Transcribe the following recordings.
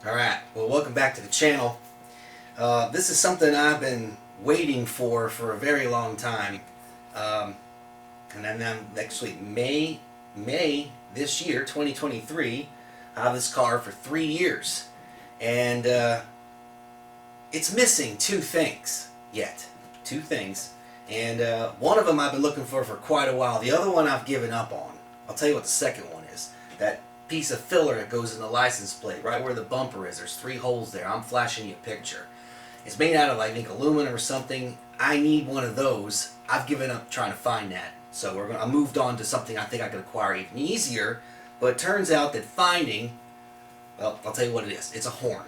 Alright, well, welcome back to the channel. This is something I've been waiting for a very long time. And then actually May this year, 2023, I have this car for 3 years. And it's missing two things yet. Two things. And one of them I've been looking for quite a while. The other one I've given up on. I'll tell you what the second one is. That piece of filler that goes in the license plate, right where the bumper is. There's 3 holes there. I'm flashing you a picture. It's made out of, I think, aluminum or something. I need one of those. I've given up trying to find that. So I moved on to something I think I could acquire even easier. But it turns out that finding, well, I'll tell you what it is. It's a horn.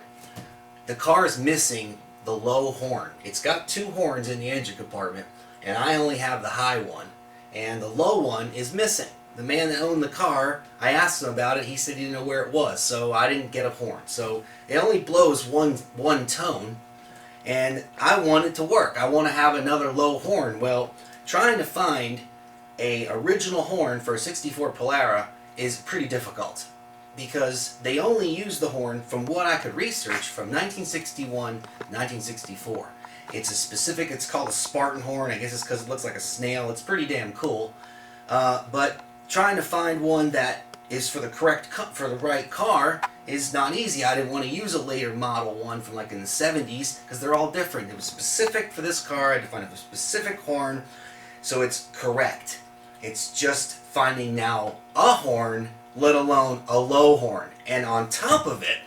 The car is missing the low horn. It's got 2 horns in the engine compartment, and I only have the high one. And the low one is missing. The man that owned the car, I asked him about it, he said he didn't know where it was, so I didn't get a horn. So it only blows one tone, and I want it to work. I want to have another low horn. Well, trying to find a original horn for a 64 Polara is pretty difficult, because they only use the horn, from what I could research, from 1961 1964. It's called a Spartan horn. I guess it's because it looks like a snail. It's pretty damn cool. But trying to find one that is for the right car is not easy. I didn't want to use a later model one from like in the 70s, because they're all different. It was specific for this car. I had to find a specific horn, so it's correct. It's just finding now a horn, let alone a low horn. And on top of it,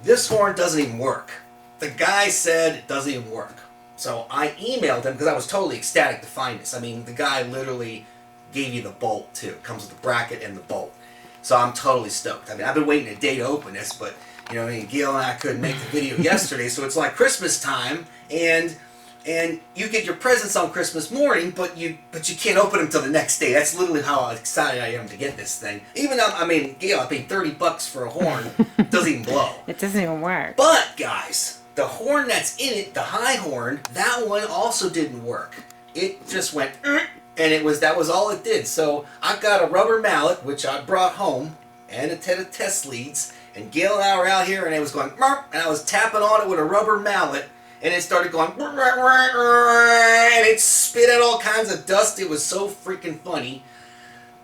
this horn doesn't even work. The guy said it doesn't even work. So I emailed him, because I was totally ecstatic to find this. I mean, the guy literally gave you the bolt too. It comes with the bracket and the bolt. So I'm totally stoked. I mean, I've been waiting a day to open this, but you know, I mean, Gail and I couldn't make the video yesterday, so it's like Christmas time, and you get your presents on Christmas morning, but you can't open them till the next day. That's literally how excited I am to get this thing. Even though, I mean, Gail, I paid $30 for a horn. It doesn't even blow. It doesn't even work. But guys, the horn that's in it, the high horn, that one also didn't work. It just went, and that was all it did. So I got a rubber mallet, which I brought home, and a set of test leads, and Gail and I were out here, and it was going, and I was tapping on it with a rubber mallet, and it started going, and it spit out all kinds of dust. It was so freaking funny,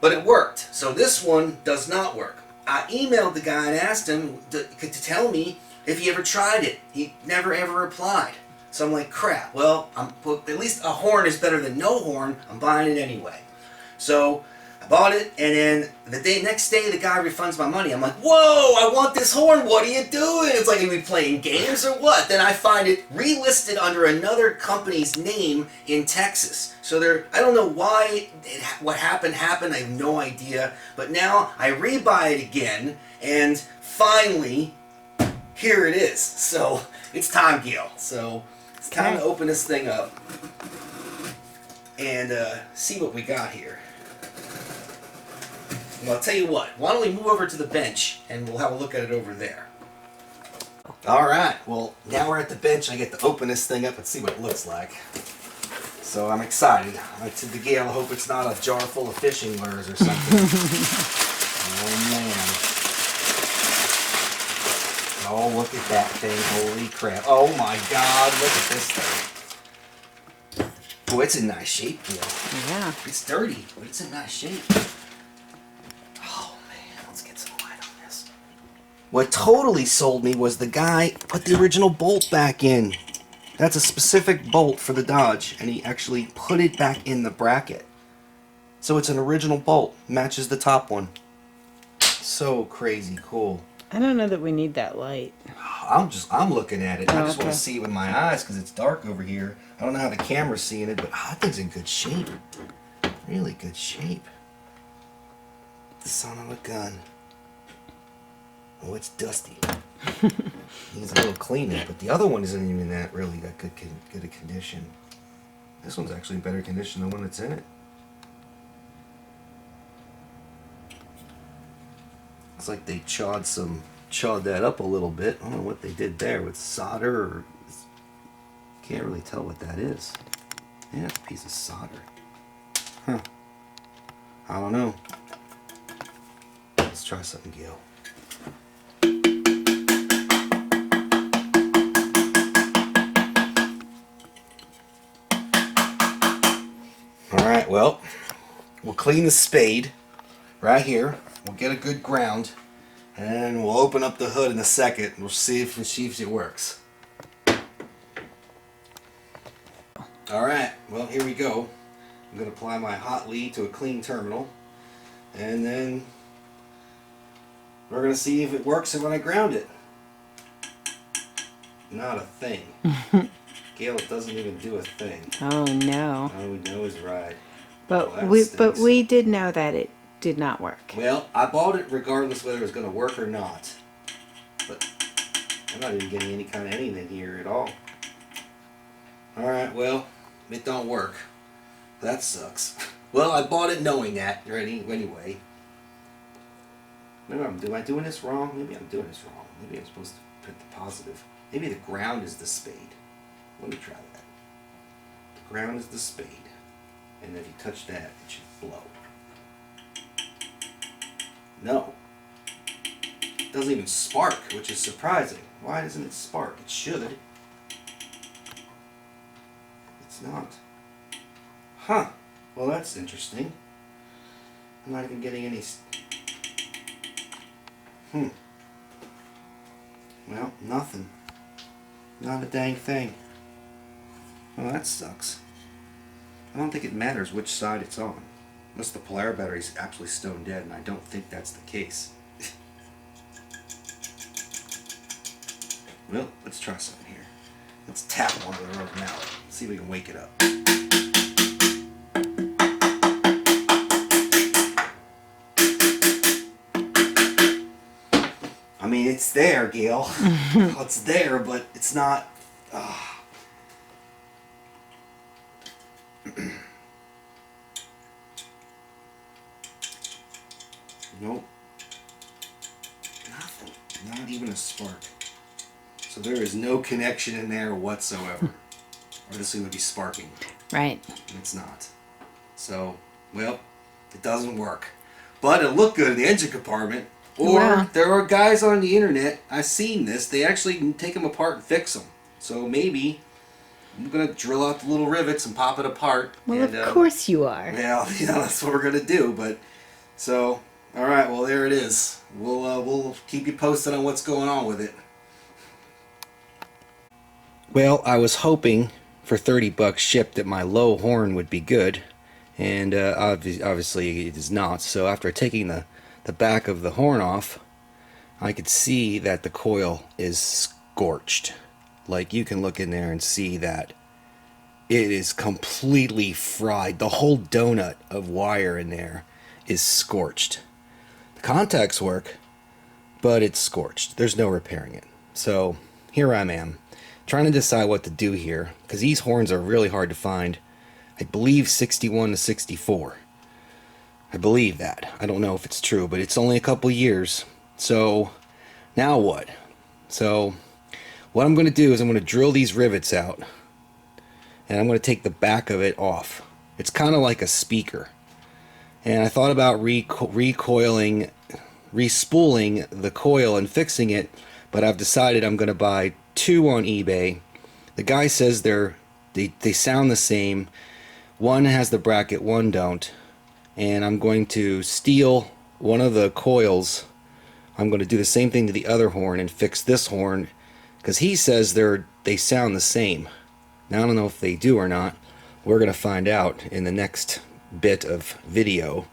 but it worked. So this one does not work. I emailed the guy and asked him to tell me if he ever tried it. He never ever replied. So I'm like, crap. Well, at least a horn is better than no horn. I'm buying it anyway. So I bought it, and then the next day the guy refunds my money. I'm like, whoa, I want this horn. What are you doing? It's like, are we playing games or what? Then I find it relisted under another company's name in Texas. So I don't know why what happened. I have no idea. But now I rebuy it again, and finally, here it is. So it's time, Gail. So it's time to open this thing up and see what we got here. Well, I'll tell you what. Why don't we move over to the bench and we'll have a look at it over there. Alright, well, now we're at the bench. I get to open this thing up and see what it looks like. So I'm excited. I said to Gail, I hope it's not a jar full of fishing lures or something. Oh, man. Oh, look at that thing. Holy crap. Oh my God, look at this thing. Oh, it's in nice shape, Gail. Yeah. It's dirty, but it's in nice shape. Oh man, let's get some light on this. What totally sold me was the guy put the original bolt back in. That's a specific bolt for the Dodge, and he actually put it back in the bracket. So it's an original bolt. Matches the top one. So crazy cool. I don't know that we need that light. I'm looking at it. I just want okay. to see it with my eyes because it's dark over here. I don't know how the camera's seeing it, but that thing's in good shape. Really good shape. Son of a gun. Oh, it's dusty. Needs a little cleaning, but the other one isn't even that good a condition. This one's actually in better condition than the one that's in it. Looks like they chawed that up a little bit. I don't know what they did there with solder, or can't really tell what that is. Yeah, it's a piece of solder. Huh. I don't know. Let's try something, Gail. well, we'll clean the spade right here. We'll get a good ground, and we'll open up the hood in a second. And we'll see if it works. All right, well, here we go. I'm going to apply my hot lead to a clean terminal, and then we're going to see if it works when I ground it. Not a thing. Gail, it doesn't even do a thing. Oh no. Oh, we know is right. But Well, we did know that it did not work. Well, I bought it regardless whether it was going to work or not. But I'm not even getting any kind of anything here at all. Alright, well, it don't work. That sucks. Well, I bought it knowing that anyway. Maybe am I doing this wrong? Maybe I'm doing this wrong. Maybe I'm supposed to put the positive. Maybe the ground is the spade. Let me try that. The ground is the spade. And if you touch that, it should blow. No. It doesn't even spark, which is surprising. Why doesn't it spark? It should. It's not. Huh. Well, that's interesting. I'm not even getting any... Well, nothing. Not a dang thing. Well, that sucks. I don't think it matters which side it's on. Unless the Polara battery is absolutely stone dead, and I don't think that's the case. Well, let's try something here. Let's tap one with a rubber mallet. See if we can wake it up. I mean, it's there, Gail. It's there, but it's not... Nope. Nothing. Not even a spark. So there is no connection in there whatsoever. Or this thing would be sparking. Right. And it's not. So, well, it doesn't work. But it looked good in the engine compartment. Or Wow. there are guys on the internet, I've seen this, they actually take them apart and fix them. So maybe I'm going to drill out the little rivets and pop it apart. Well, and, of course you are. Well, that's what we're going to do. But so, all right, well, there it is. We'll keep you posted on what's going on with it. Well, I was hoping for $30 shipped that my low horn would be good, and obviously it is not. So after taking the back of the horn off, I could see that the coil is scorched. Like, you can look in there and see that it is completely fried. The whole donut of wire in there is scorched. The contacts work, but it's scorched. There's no repairing it. So here I am, trying to decide what to do here, because these horns are really hard to find. I believe 61 to 64. I believe that. I don't know if it's true, but it's only a couple years. So now what? So what I'm going to do is I'm going to drill these rivets out, and I'm going to take the back of it off. It's kind of like a speaker. And I thought about respooling the coil and fixing it, but I've decided I'm going to buy two on eBay. The guy says they sound the same. One has the bracket, one don't. And I'm going to steal one of the coils. I'm going to do the same thing to the other horn and fix this horn, because he says they sound the same. Now I don't know if they do or not. We're going to find out in the next bit of video.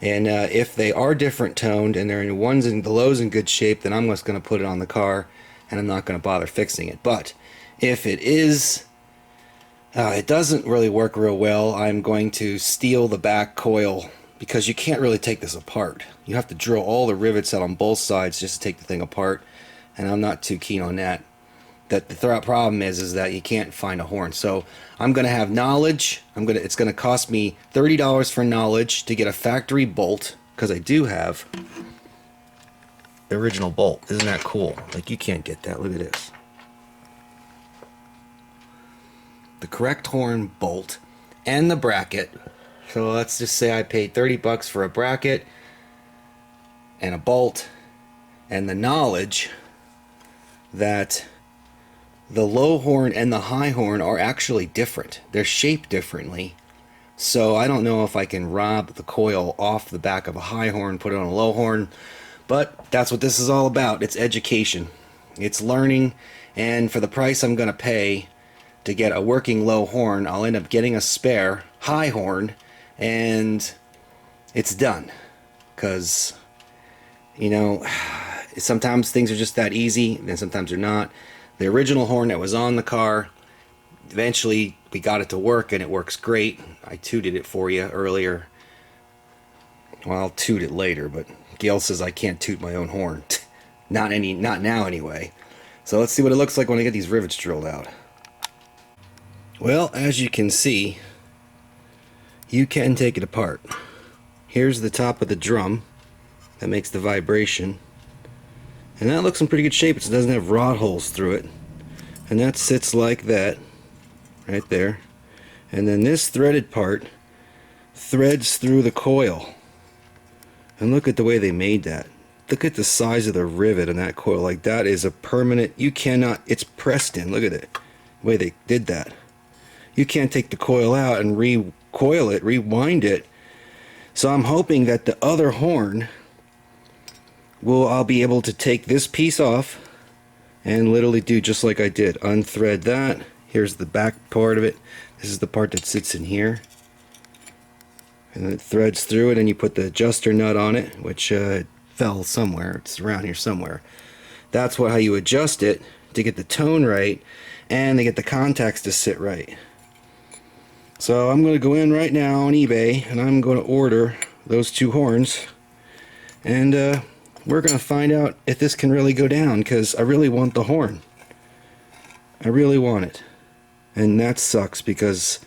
And if they are different toned and the low's in good shape, then I'm just going to put it on the car and I'm not going to bother fixing it. But if it is, it doesn't really work real well, I'm going to steal the back coil, because you can't really take this apart. You have to drill all the rivets out on both sides just to take the thing apart, and I'm not too keen on that. The problem is that you can't find a horn. So I'm going to have knowledge. It's going to cost me $30 for knowledge to get a factory bolt, because I do have the original bolt. Isn't that cool? Like, you can't get that. Look at this. The correct horn bolt and the bracket. So let's just say I paid $30 for a bracket and a bolt, and the knowledge that the low horn and the high horn are actually different. They're shaped differently. So I don't know if I can rob the coil off the back of a high horn, put it on a low horn, but that's what this is all about. It's education. It's learning, and for the price I'm going to pay to get a working low horn, I'll end up getting a spare high horn, and it's done. Because, you know, sometimes things are just that easy, and sometimes they're not. The original horn that was on the car, eventually we got it to work, and it works great. I tooted it for you earlier. Well, I'll toot it later, but Gail says I can't toot my own horn. Not now anyway. So let's see what it looks like when I get these rivets drilled out. Well, as you can see, you can take it apart. Here's the top of the drum that makes the vibration. And that looks in pretty good shape. It doesn't have rod holes through it. And that sits like that, right there. And then this threaded part threads through the coil. And look at the way they made that. Look at the size of the rivet in that coil. Like, that is a permanent, you cannot, it's pressed in. Look at it, the way they did that. You can't take the coil out and recoil it, rewind it. So I'm hoping that the other horn I'll be able to take this piece off and literally do just like I did. Unthread that. Here's the back part of it. This is the part that sits in here. And it threads through it, and you put the adjuster nut on it, which fell somewhere. It's around here somewhere. That's how you adjust it to get the tone right and to get the contacts to sit right. So I'm going to go in right now on eBay, and I'm going to order those two horns, and we're going to find out if this can really go down, because I really want the horn. I really want it. And that sucks because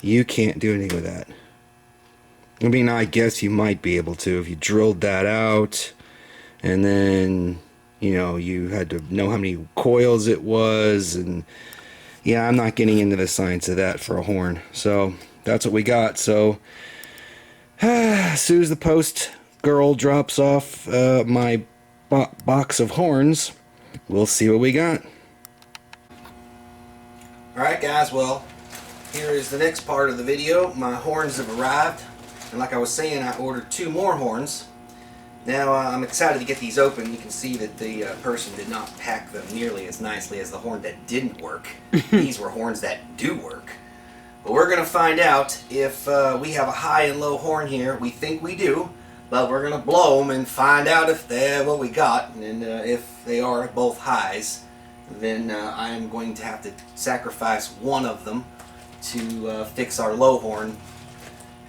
you can't do anything with that. I mean, I guess you might be able to if you drilled that out, and then, you know, you had to know how many coils it was, and yeah, I'm not getting into the science of that for a horn. So that's what we got. So as soon as the post girl drops off my box of horns, we'll see what we got. Alright guys, well, here is the next part of the video. My horns have arrived, and like I was saying, I ordered 2 more horns. Now I'm excited to get these open. You can see that the person did not pack them nearly as nicely as the horn that didn't work. These were horns that do work. But we're going to find out if we have a high and low horn here. We think we do, but we're going to blow them and find out if they're what we got. And if they are both highs, then I'm going to have to sacrifice one of them to fix our low horn.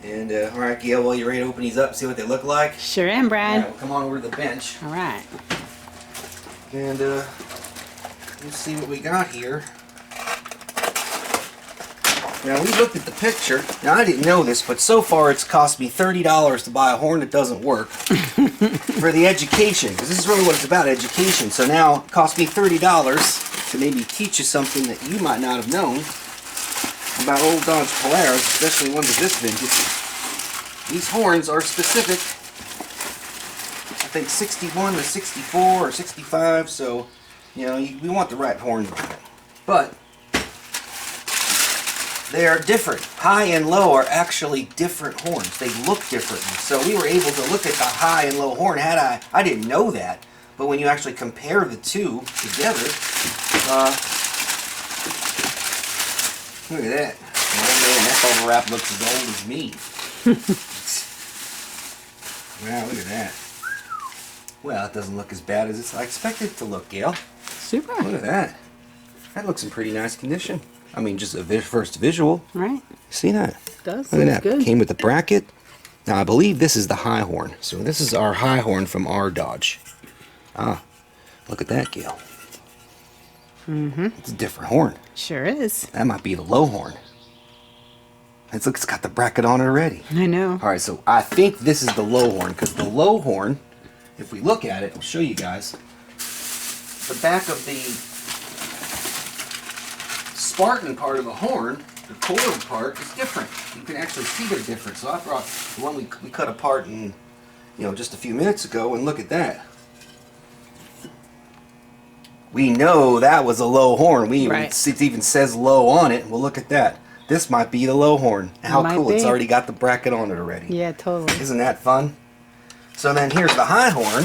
And alright, Gail, well, you ready to open these up, see what they look like? Sure am, Brad. Alright, well, come on over to the bench. Alright. And we'll see what we got here. Now, we looked at the picture. Now, I didn't know this, but so far it's cost me $30 to buy a horn that doesn't work for the education, because this is really what it's about, education. So now it cost me $30 to maybe teach you something that you might not have known about old Dodge Polaras, especially ones of this vintage. These horns are specific, I think 61 to 64 or 65, so, you know, we want the right horn. But they are different. High and low are actually different horns. They look different. So we were able to look at the high and low horn. I didn't know that, but when you actually compare the two together, look at that. Oh man, that bubble wrap looks as old as me. Wow, look at that. Well, it doesn't look as bad as I expected it to look, Gail. Super. Look at that. That looks in pretty nice condition. I mean, just a first visual. Right. See that? It does. Look at that. Good. Came with the bracket. Now, I believe this is the high horn. So this is our high horn from our Dodge. Ah, look at that, Gail. Mm-hmm. It's a different horn. Sure is. That might be the low horn. It's got the bracket on it already. I know. All right, so I think this is the low horn, because the low horn, if we look at it, I'll show you guys. The back of the Spartan part of the horn, the cord part, is different. You can actually see they're different. So I brought the one we cut apart in, just a few minutes ago, and look at that. We know that was a low horn. Right. It even says low on it. Well, look at that. this might be the low horn. How Might cool, it's be. already got the bracket on it already. Yeah, totally. Isn't that fun? So then here's the high horn.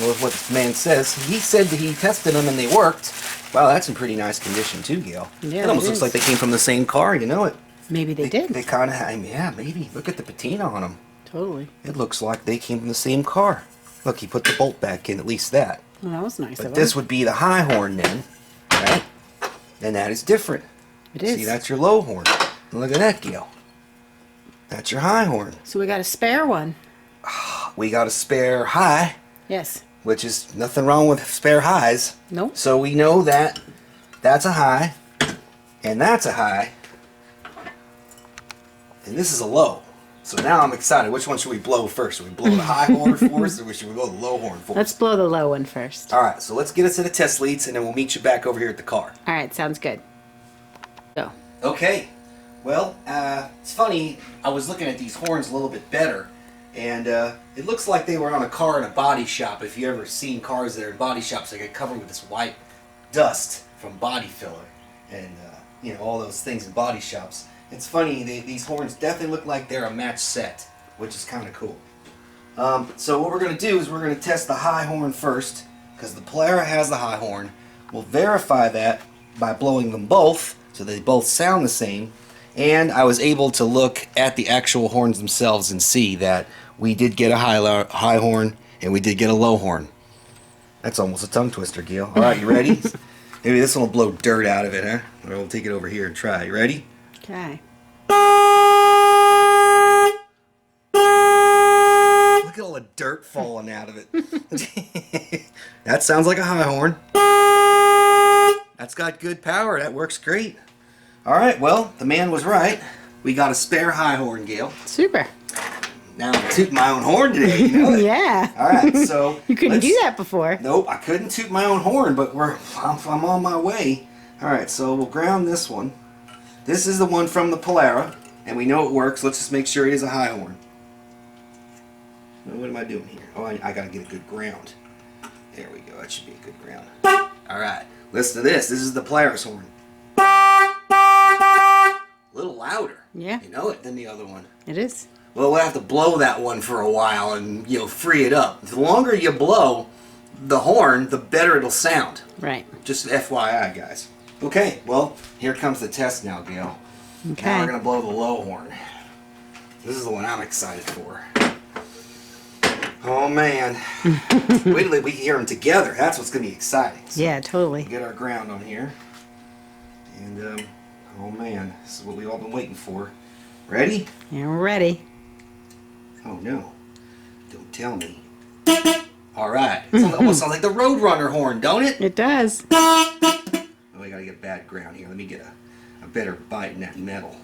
With what this man says. He said that he tested them and they worked. Wow, that's in pretty nice condition too, Gail. Yeah, it almost it looks is. like they came from the same car, you know it. Maybe they did. They kind of, yeah, maybe. Look at the patina on them. Totally. It looks like they came from the same car. Look, he put the bolt back in, at least that. Well, that was nice But of this him. would be the high horn then, right? And that is different. It is. See, that's your low horn. And look at that, Gail. That's your high horn. So we got a spare one. We got a spare high, Yes. which is nothing wrong with spare highs. Nope. So we know that that's a high, and that's a high, and this is a low. So now I'm excited. Which one should we blow first? Should we blow the high horn first, or should we blow the low horn first? Let's blow the low one first. All right, so let's get us to the test leads, and then we'll meet you back over here at the car. All right, sounds good. Go. Okay. Well, it's funny. I was looking at these horns a little bit better, and it looks like they were on a car in a body shop. If you ever seen cars that are in body shops, they get covered with this white dust from body filler, and you know, all those things in body shops. It's funny. These horns definitely look like they're a match set, which is kind of cool. So what we're going to do is we're going to test the high horn first, because the Polara has the high horn. We'll verify that by blowing them both, so they both sound the same. And I was able to look at the actual horns themselves and see that we did get a high horn and we did get a low horn. That's almost a tongue twister, Gail. All right, you ready? Maybe this one will blow dirt out of it, huh? Or we'll take it over here and try. You ready? Okay. Look at all the dirt falling out of it. That sounds like a high horn. That's got good power. That works great. All right, well, the man was right. We got a spare high horn, Gail. Super. Now I'm tooting my own horn today. You know it? Yeah. All right, so You couldn't do that before. Nope, I couldn't toot my own horn, but I'm on my way. All right, so we'll ground this one. This is the one from the Polara, and we know it works. Let's just make sure it is a high horn. What am I doing here? Oh, I got to get a good ground. There we go. That should be a good ground. All right, listen to this. This is the Polara's horn. A little louder. Yeah. You know it than the other one. It is. Well, we'll have to blow that one for a while and, you know, free it up. The longer you blow the horn, the better it'll sound. Right. Just FYI, guys. Okay, well, here comes the test now, Gail. Okay. Now we're going to blow the low horn. This is the one I'm excited for. Oh, man. Wait till we hear them together. That's what's going to be exciting. So Yeah, totally. get our ground on here. And, oh, man, this is what we've all been waiting for. Ready? Yeah, we're ready. Oh, no. Don't tell me. All right. It almost sounds like the Roadrunner horn, don't it? It does. Oh, we got to get bad ground here. Let me get a better bite in that metal.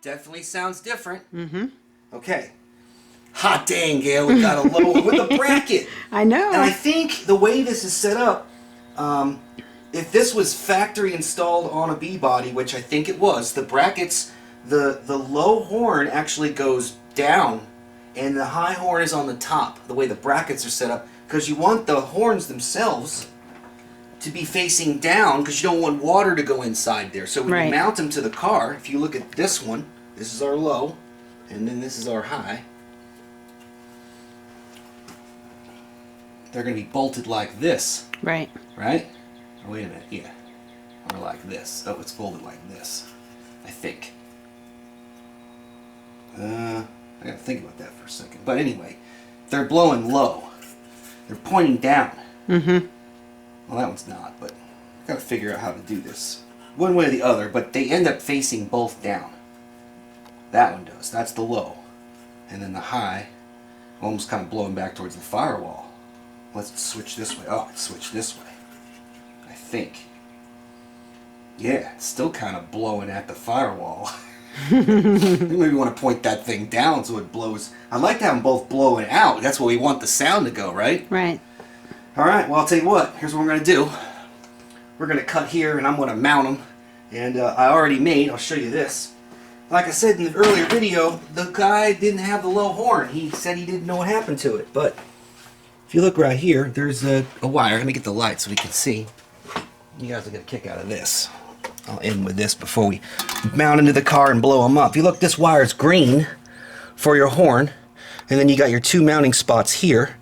Definitely sounds different. Mm-hmm. Okay. Hot dang, Gail, we got a low with a bracket. I know. And I think the way this is set up, if this was factory installed on a B body, which I think it was, the brackets, the low horn actually goes down and the high horn is on the top, the way the brackets are set up, because you want the horns themselves to be facing down because you don't want water to go inside there. So when Right. you mount them to the car, if you look at this one, this is our low, and then this is our high. They're going to be bolted like this, Right. right? Oh, wait a minute, yeah. Or like this. Oh, it's folded like this, I think. I gotta think about that for a second. But anyway, they're blowing low. They're pointing down. Mm-hmm. Well, that one's not, but I gotta figure out how to do this. One way or the other, but they end up facing both down. That one does. That's the low. And then the high, almost kind of blowing back towards the firewall. Let's switch this way. Oh, it's switched this way. I think. Yeah, it's still kind of blowing at the firewall. Maybe want to point that thing down so it blows. I'd like to have them both blowing out. That's where we want the sound to go, right? Right. Alright, well, I'll tell you what. Here's what we're going to do. We're going to cut here, and I'm going to mount them. And I already made, I'll show you this. like I said in the earlier video, the guy didn't have the low horn. He said he didn't know what happened to it. But if you look right here, there's a wire. Let me get the light so we can see. You guys will get a kick out of this. I'll end with this before we mount into the car and blow them up. If you look, this wire is green for your horn. And then you got your 2 mounting spots here.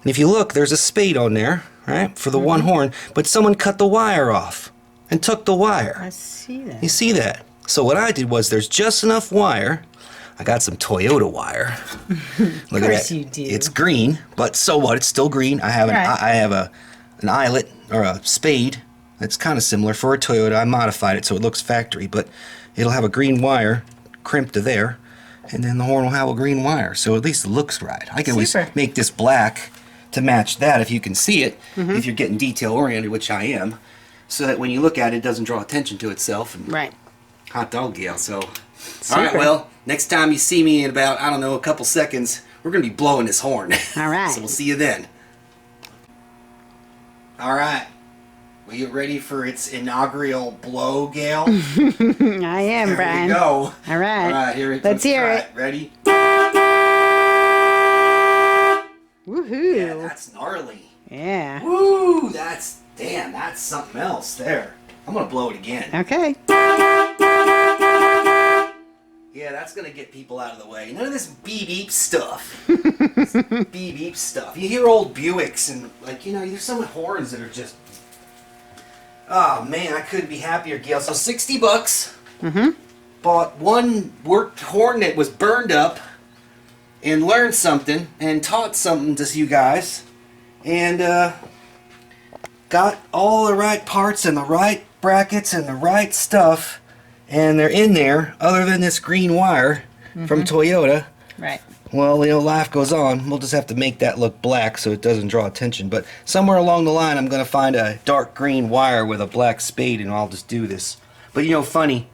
And if you look, there's a spade on there, right, for the one horn. But someone cut the wire off and took the wire. I see that. You see that? So what I did was there's just enough wire. I got some Toyota wire. Look Of course at that. you do. It's green, but so what? It's still green. I have an eyelet or a spade that's kind of similar for a Toyota. I modified it so it looks factory, but it'll have a green wire crimped to there, and then the horn will have a green wire, so at least it looks right. I can always Super. make this black to match that if you can see it, if you're getting detail oriented, which I am, so that when you look at it, it doesn't draw attention to itself. And Right. hot dog Gail. So, Super. all right, well, next time you see me in about, I don't know, a couple seconds, we're going to be blowing this horn. All right. So we'll see you then. All right. Are you ready for its inaugural blow, Gail? I am, Here Brian. we go. All right. All right, here it Let's hear try it. Ready? Woohoo. Yeah, that's gnarly. Yeah. Woo! Damn, that's something else there. I'm going to blow it again. Okay. Yeah, that's gonna get people out of the way. None of this beep beep stuff. Beep beep stuff. You hear old Buicks and, like, you know, there's some horns that are just. Oh man, I couldn't be happier, Gail. So $60. Bought one worked horn that was burned up, and learned something and taught something to you guys, and got all the right parts and the right brackets and the right stuff. And they're in there, other than this green wire from Toyota. Right. Well, you know, life goes on. We'll just have to make that look black so it doesn't draw attention. But somewhere along the line, I'm going to find a dark green wire with a black spade, and I'll just do this. But, you know, funny,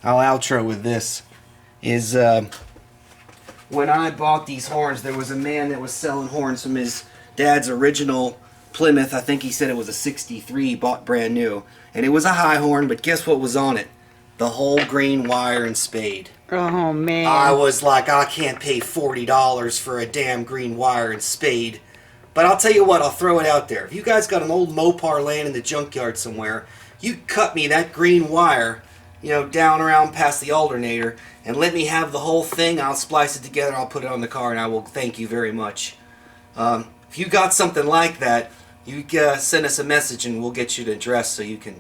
I'll outro with this, is when I bought these horns, there was a man that was selling horns from his dad's original Plymouth. I think he said it was a 63, bought brand new. And it was a high horn, but guess what was on it? The whole green wire and spade. Oh, man. I was like, I can't pay $40 for a damn green wire and spade. But I'll tell you what, I'll throw it out there. If you guys got an old Mopar laying in the junkyard somewhere, you cut me that green wire, you know, down around past the alternator, and let me have the whole thing. I'll splice it together, I'll put it on the car, and I will thank you very much. If you got something like that, you send us a message and we'll get you the address so you can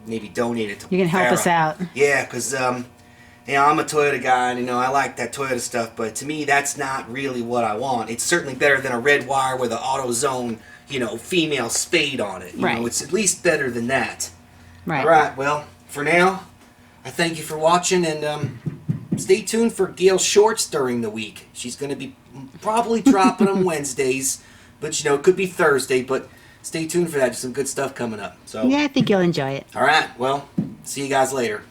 maybe donate it to You can help us out. Yeah, because you know, I'm a Toyota guy, and you know, I like that Toyota stuff, but to me that's not really what I want. It's certainly better than a red wire with an AutoZone, you know, female spade on it. You Right. know, it's at least better than that. Right. All right, well, for now, I thank you for watching, and stay tuned for Gail's shorts during the week. She's going to be probably dropping them Wednesdays, but you know, it could be Thursday, but stay tuned for that. There's some good stuff coming up. So, Yeah, I think you'll enjoy it. all right, well, see you guys later.